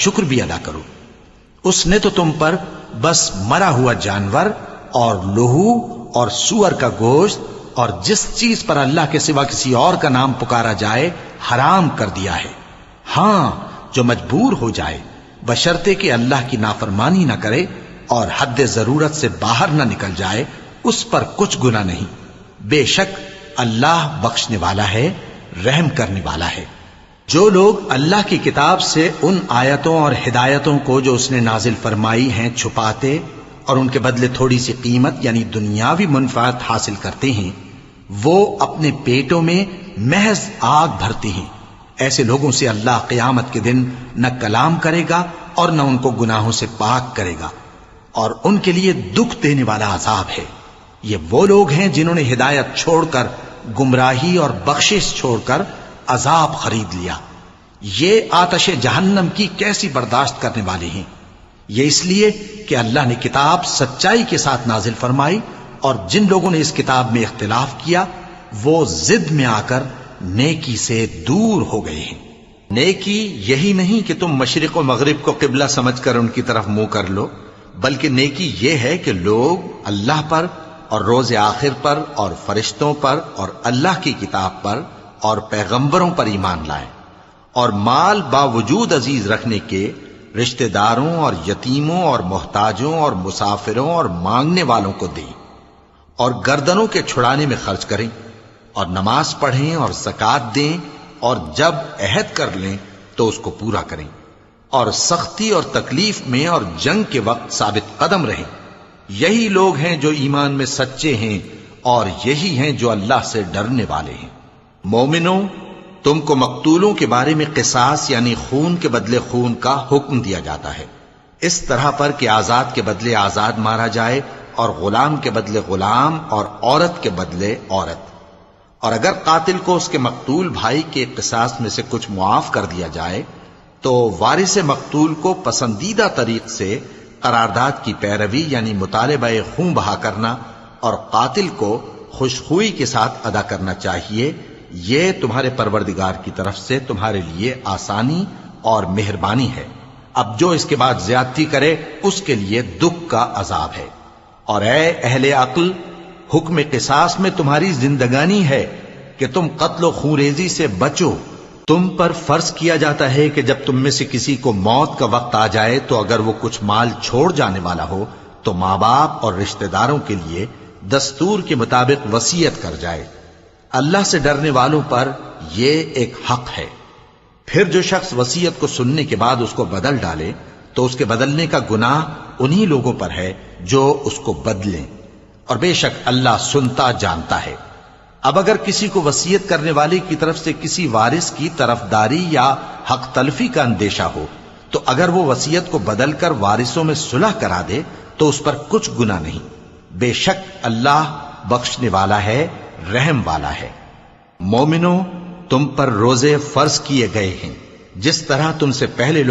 شکر بھی ادا کرو۔ اس نے تو تم پر بس مرا ہوا جانور اور لہو اور سور کا گوشت اور جس چیز پر اللہ کے سوا کسی اور کا نام پکارا جائے حرام کر دیا ہے۔ ہاں، جو مجبور ہو جائے بشرطے کہ اللہ کی نافرمانی نہ کرے اور حد ضرورت سے باہر نہ نکل جائے، اس پر کچھ گناہ نہیں۔ بے شک اللہ بخشنے والا ہے، رحم کرنے والا ہے۔ جو لوگ اللہ کی کتاب سے ان آیتوں اور ہدایتوں کو جو اس نے نازل فرمائی ہیں چھپاتے اور ان کے بدلے تھوڑی سی قیمت یعنی دنیاوی منفعت حاصل کرتے ہیں، وہ اپنے پیٹوں میں محض آگ بھرتے ہیں۔ ایسے لوگوں سے اللہ قیامت کے دن نہ کلام کرے گا اور نہ ان کو گناہوں سے پاک کرے گا، اور ان کے لیے دکھ دینے والا عذاب ہے۔ یہ وہ لوگ ہیں جنہوں نے ہدایت چھوڑ کر گمراہی اور بخشش چھوڑ کر عذاب خرید لیا۔ یہ آتش جہنم کی کیسی برداشت کرنے والے ہیں۔ یہ اس لیے کہ اللہ نے کتاب سچائی کے ساتھ نازل فرمائی، اور جن لوگوں نے اس کتاب میں اختلاف کیا وہ ضد میں آ کر نیکی سے دور ہو گئے ہیں۔ نیکی یہی نہیں کہ تم مشرق و مغرب کو قبلہ سمجھ کر ان کی طرف منہ کر لو، بلکہ نیکی یہ ہے کہ لوگ اللہ پر اور روز آخر پر اور فرشتوں پر اور اللہ کی کتاب پر اور پیغمبروں پر ایمان لائیں، اور مال باوجود عزیز رکھنے کے رشتہ داروں اور یتیموں اور محتاجوں اور مسافروں اور مانگنے والوں کو دیں، اور گردنوں کے چھڑانے میں خرچ کریں، اور نماز پڑھیں اور زکوٰۃ دیں، اور جب عہد کر لیں تو اس کو پورا کریں، اور سختی اور تکلیف میں اور جنگ کے وقت ثابت قدم رہیں۔ یہی لوگ ہیں جو ایمان میں سچے ہیں، اور یہی ہیں جو اللہ سے ڈرنے والے ہیں۔ مومنوں، تم کو مقتولوں کے بارے میں قصاص یعنی خون کے بدلے خون کا حکم دیا جاتا ہے، اس طرح پر کہ آزاد کے بدلے آزاد مارا جائے، اور غلام کے بدلے غلام، اور عورت کے بدلے عورت۔ اور اگر قاتل کو اس کے مقتول بھائی کے قصاص میں سے کچھ معاف کر دیا جائے تو وارث مقتول کو پسندیدہ طریق سے قرارداد کی پیروی یعنی مطالبہ خون بہا کرنا اور قاتل کو خوشخوئی کے ساتھ ادا کرنا چاہیے۔ یہ تمہارے پروردگار کی طرف سے تمہارے لیے آسانی اور مہربانی ہے۔ اب جو اس کے بعد زیادتی کرے اس کے لیے دکھ کا عذاب ہے۔ اور اے اہل عقل، حکم قصاص میں تمہاری زندگانی ہے کہ تم قتل و خونریزی سے بچو۔ تم پر فرض کیا جاتا ہے کہ جب تم میں سے کسی کو موت کا وقت آ جائے تو اگر وہ کچھ مال چھوڑ جانے والا ہو تو ماں باپ اور رشتہ داروں کے لیے دستور کے مطابق وصیت کر جائے۔ اللہ سے ڈرنے والوں پر یہ ایک حق ہے۔ پھر جو شخص وصیت کو سننے کے بعد اس کو بدل ڈالے تو اس کے بدلنے کا گناہ انہی لوگوں پر ہے جو اس کو بدلیں، اور بے شک اللہ سنتا جانتا ہے۔ اب اگر کسی کو وصیت کرنے والے کی طرف سے کسی وارث کی طرفداری یا حق تلفی کا اندیشہ ہو تو اگر وہ وصیت کو بدل کر وارثوں میں صلح کرا دے تو اس پر کچھ گناہ نہیں۔ بے شک اللہ بخشنے والا ہے، رحم والا ہے۔ مومنوں، تم پر روزے فرض کیے گئے ہیں جس طرح تم سے پہلے لوگ